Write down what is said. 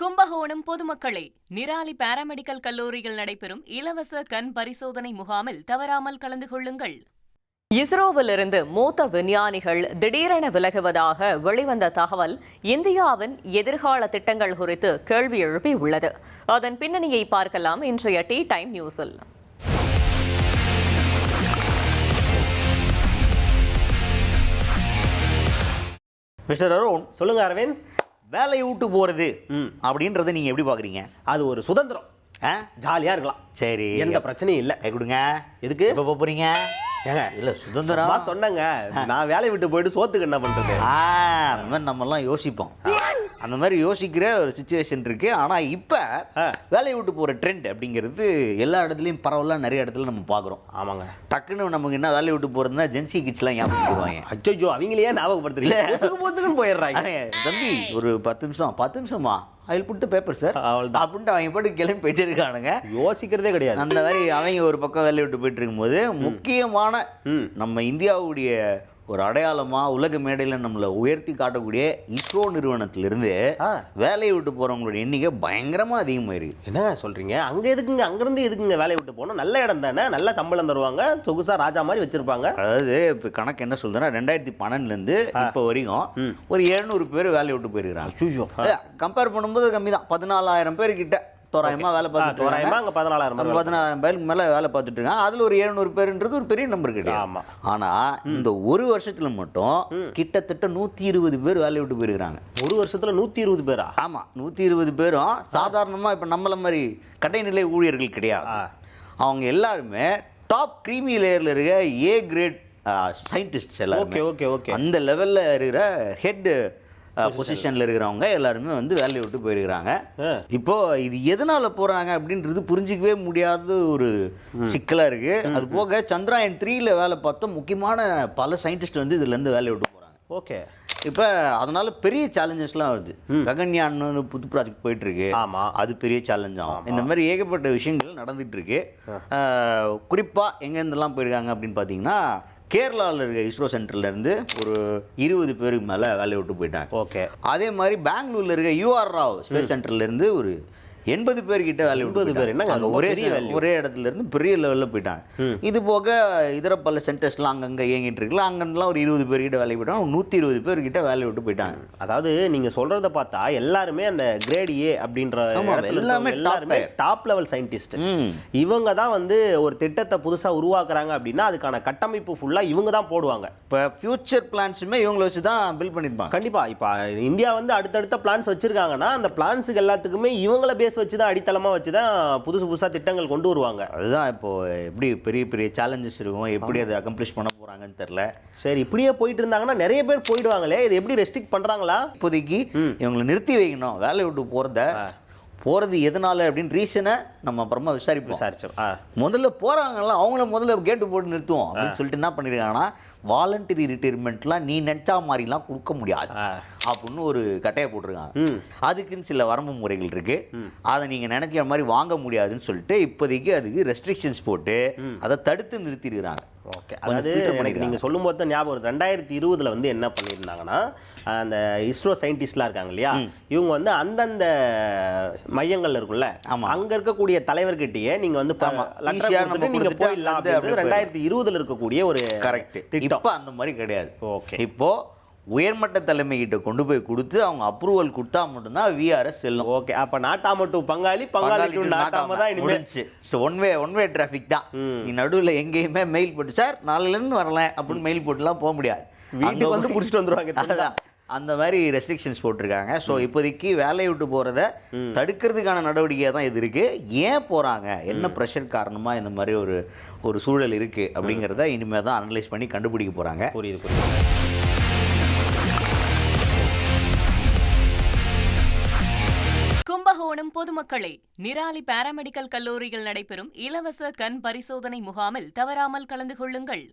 Kumbakonam பொதுமக்களே, Nirali paramedical கல்லூரியில் நடைபெறும் இலவச கண் பரிசோதனை முகாமில் தவறாமல் கலந்து கொள்ளுங்கள். இஸ்ரோவிலிருந்து மூத்த விஞ்ஞானிகள் திடீரென விலகுவதாக வெளிவந்த தகவல் இந்தியாவின் எதிர்கால திட்டங்கள் குறித்து கேள்வி எழுப்பியுள்ளது. அதன் பின்னணியை பார்க்கலாம் இன்றைய டீ டைம் நியூஸில். மிஸ்டர் அருண், சொல்லுங்க அரவிந்த். வேலையை விட்டு போறது அப்படின்றத நீங்க எப்படி பாக்குறீங்க? அது ஒரு சுதந்திரம், ஜாலியா இருக்கலாம். சரி, எந்த பிரச்சனையும் இல்லை. கொடுங்க. எதுக்கு இப்ப போறீங்க? ஏங்க இல்ல சுதந்திரம் சொன்னங்க. நான் வேலையை விட்டு போயிட்டு சோத்துக்கு என்ன பண்றது? அந்த மாதிரி நம்ம எல்லாம் யோசிப்போம். அந்த மாதிரி யோசிக்கிற ஒரு சிச்சுவேஷன் இருக்கு. ஆனா இப்ப வேலையை விட்டு போற ட்ரெண்ட் அப்படிங்கிறது எல்லா இடத்துலயும் பரவலா நிறைய இடத்துல நம்ம பாக்குறோம். ஆமாங்க. டக்குன்னு நமக்கு என்ன வேலையை விட்டு போறதுன்னா ஜென்சி கிட்ஸ் எல்லாம் ஞாபகம் போடுவாங்க. அச்சோ, அவங்களே ஞாபகப்படுத்துறீங்க. போயிடுறாங்க. தம்பி ஒரு 10 நிமிஷமா அதில் புட்டு பேப்பர் சார் அப்படின்ட்டு அவங்க போட்டு கிளம்பி போயிட்டு இருக்கானுங்க. யோசிக்கிறதே கிடையாது. அந்த மாதிரி அவங்க ஒரு பக்கம் வேலையை விட்டு போயிட்டு இருக்கும்போது முக்கியமான நம்ம இந்தியாவுடைய ஒரு அடையாளமா உலக மேடையில் நம்மளை உயர்த்தி காட்டக்கூடிய இஸ்ரோ நிறுவனத்திலிருந்து வேலையை விட்டு போறவங்களுடைய எண்ணிக்கை பயங்கரமா அதிகமாயிருக்கு. என்ன சொல்றீங்க? அங்க எதுக்குங்க? அங்கிருந்து எதுக்குங்க வேலையை விட்டு போனோம்? நல்ல இடம் தானே, நல்ல சம்பளம் தருவாங்க, சொகுசா ராஜா மாதிரி வச்சிருப்பாங்க. அதாவது இப்போ கணக்கு என்ன சொல்றேன்னா 2012 இப்போ வரைக்கும் ஒரு 700 பேர் வேலையை விட்டு போயிருக்கிறாங்க. கம்பேர் பண்ணும்போது கம்மி தான். 14,000 பேர் கிட்ட தோராயமா வேலை பார்த்துட்டு 14,000 பேருக்கு மேல வேலை பார்த்துட்டு இருக்காங்க. அதுல ஒரு 700 பேருன்றது ஒரு பெரிய நம்பர் கிடையாது. ஆனா இந்த ஒரு வருஷத்துல மட்டும் கிட்டத்தட்ட 120 பேர் வேலையை விட்டு போயிருக்காங்க. ஒரு வருஷத்துல 120 பேரா? ஆமா, 120 பேரும் சாதாரணமா இப்ப நம்மள மாதிரி கடைநிலை ஊழியர்கள் கிடையாது. அவங்க எல்லாருமே டாப் கிரீமி லேயர்ல இருக்க ஏ கிரேட் சயின்டிஸ்ட் எல்லாரும். அந்த லெவல்ல இருக்கிற ஹெட் பொசிஷன்ல இருக்கிறவங்க எல்லாருமே வந்து வேலையை விட்டு போயிருக்கிறாங்க. இப்போ இது எதனால போறாங்க அப்படின்றது புரிஞ்சிக்கவே முடியாத ஒரு சிக்கலா இருக்கு. அது போக சந்திராயன் 3ல வேலை பார்த்தோம் முக்கியமான பல சயின்டிஸ்ட் வந்து இதுல இருந்து வேலையை விட்டு போறாங்க. ஓகே. இப்போ அதனால பெரிய சேலஞ்சஸ்லாம் வருது. ககன்யான் புது ப்ராஜெக்ட் போயிட்டு இருக்கு. அது பெரிய சேலஞ்ச் ஆகும். இந்த மாதிரி ஏகப்பட்ட விஷயங்கள் நடந்துட்டு இருக்கு. குறிப்பா எங்க இருந்தெல்லாம் போயிருக்காங்க அப்படின்னு பாத்தீங்கன்னா கேரளாவில் இருக்க இஸ்ரோ சென்டர்லேருந்து ஒரு 20 பேருக்கு மேலே வேலையை விட்டு போயிட்டாங்க. ஓகே. அதே மாதிரி பெங்களூரில் இருக்க UR ராவ் ஸ்பேஸ் சென்டர்லேருந்து ஒரு 80 பேர்கிட்ட வேலை 80 பேர். என்னங்க ஒரே இடத்துல இருந்து பெரிய லெவலில் போயிட்டாங்க. இது போக இதர பல சென்டர்ஸ்லாம் அங்கங்கே இயங்கிட்டு இருக்குல்ல, அங்கெல்லாம் ஒரு 20 பேர்கிட்ட வேலை போயிட்டாங்க. 120 பேர்கிட்ட வேலையை விட்டு போயிட்டாங்க. அதாவது நீங்க சொல்றத பார்த்தா எல்லாருமே அந்த கிரேட் ஏ அப்படின்ற எல்லாருமே டாப் லெவல் சயின்டிஸ்ட். இவங்க தான் வந்து ஒரு திட்டத்தை புதுசா உருவாக்குறாங்க அப்படின்னா அதுக்கான கட்டமைப்பு ஃபுல்லா இவங்க தான் போடுவாங்க. இப்போ ஃபியூச்சர் பிளான்ஸுமே இவங்களை வச்சு தான் பில்ட் பண்ணிருப்பாங்க. கண்டிப்பா. இப்போ இந்தியா வந்து அடுத்தடுத்த பிளான்ஸ் வச்சிருக்காங்கன்னா அந்த பிளான்ஸுக்கு எல்லாத்துக்குமே இவங்கள பேஸ் வச்சு தான், அடித்தளமா வச்சு தான் புதுசா திட்டங்கள் கொண்டு வருவாங்க. அதுதான் இப்போ எப்படி பெரிய பெரிய சேலஞ்சஸ் இருக்கும், எப்படி அதை அக்கம்ப்ளிஷ் பண்ண போறாங்கன்னு தெரியல. சரி, இப்படியே போயிட்டு இருந்தாங்கன்னா நிறைய பேர் போயிடுவாங்களே, இது எப்படி ரெஸ்ட்ரிக்ட் பண்றாங்களா? இப்போதைக்கு இவங்களை நிறுத்தி வைக்கணும். வேலை விட்டு போறது எதனால அப்படின்னு ரீசனை நம்ம அப்புறமா விசாரிச்சோம். முதல்ல போறாங்கல்ல, அவங்கள முதல்ல கேட்டு போட்டு நிறுத்துவோம் அப்படின்னு சொல்லிட்டு என்ன பண்ணிருக்காங்கன்னா வாலண்டரி ரிட்டையர்மெண்ட்லாம் நீ நினைச்சா மாதிரிலாம் கொடுக்க முடியாது அப்படின்னு ஒரு கட்டையை போட்டிருக்காங்க. அதுக்குன்னு சில வரம்பு முறைகள் இருக்கு. அதை நீங்க நினைக்கிற மாதிரி வாங்க முடியாதுன்னு சொல்லிட்டு இப்போதைக்கு அதுக்கு ரெஸ்ட்ரிக்ஷன்ஸ் போட்டு அதை தடுத்து நிறுத்திடுறாங்க. ஓகே. அதாவது எனக்கு நீங்கள் சொல்லும் போது தான் ஞாபகம் 2020 வந்து என்ன பண்ணியிருந்தாங்கன்னா அந்த இஸ்ரோ சயின்டிஸ்ட்லாம் இருக்காங்க இல்லையா, இவங்க வந்து அந்தந்த மையங்கள்ல இருக்கும்ல, அங்க இருக்கக்கூடிய தலைவர்கிட்டயே நீங்க வந்து நீங்க போயிடலாம் அப்படின்றது 2020 இருக்கக்கூடிய ஒரு கரெக்ட் திட்டம். அந்த மாதிரி கிடையாது. ஓகே. இப்போ உயர்மட்ட தலைமை கிட்ட கொண்டு போய் கொடுத்து அவங்க அப்ரூவல் கொடுத்தா மட்டும்தான் VRS செல்லும். ஓகே. அப்ப நாட்டாம டு பங்காளி நாட்டாம தான் முடிஞ்சு. ஒன் வே டிராஃபிக் தான். நீ நடுவில் எங்கேயுமே மெயில் போட்டு சார் நாளையிலேருந்து வரல அப்படின்னு மெயில் போட்டுலாம் போக முடியாது. வீட்டுக்கு வந்து பிடிச்சிட்டு வந்துருவாங்க. அதுதான் அந்த மாதிரி ரெஸ்ட்ரிக்ஷன்ஸ் போட்டிருக்காங்க. ஸோ இப்போதைக்கு வேலையை விட்டு போகிறத தடுக்கிறதுக்கான நடவடிக்கையாக தான் இது இருக்குது. ஏன் போகிறாங்க, என்ன ப்ரெஷர் காரணமாக இந்த மாதிரி ஒரு சூழல் இருக்குது அப்படிங்கிறத இனிமேல் தான் அனலைஸ் பண்ணி கண்டுபிடிக்க போகிறாங்க. புரியுது. கும்பகோணம் பொதுமக்களே, நிராலி பாராமெடிக்கல் கல்லூரியில் நடைபெறும் இலவச கண் பரிசோதனை முகாமில் தவறாமல் கலந்து கொள்ளுங்கள்.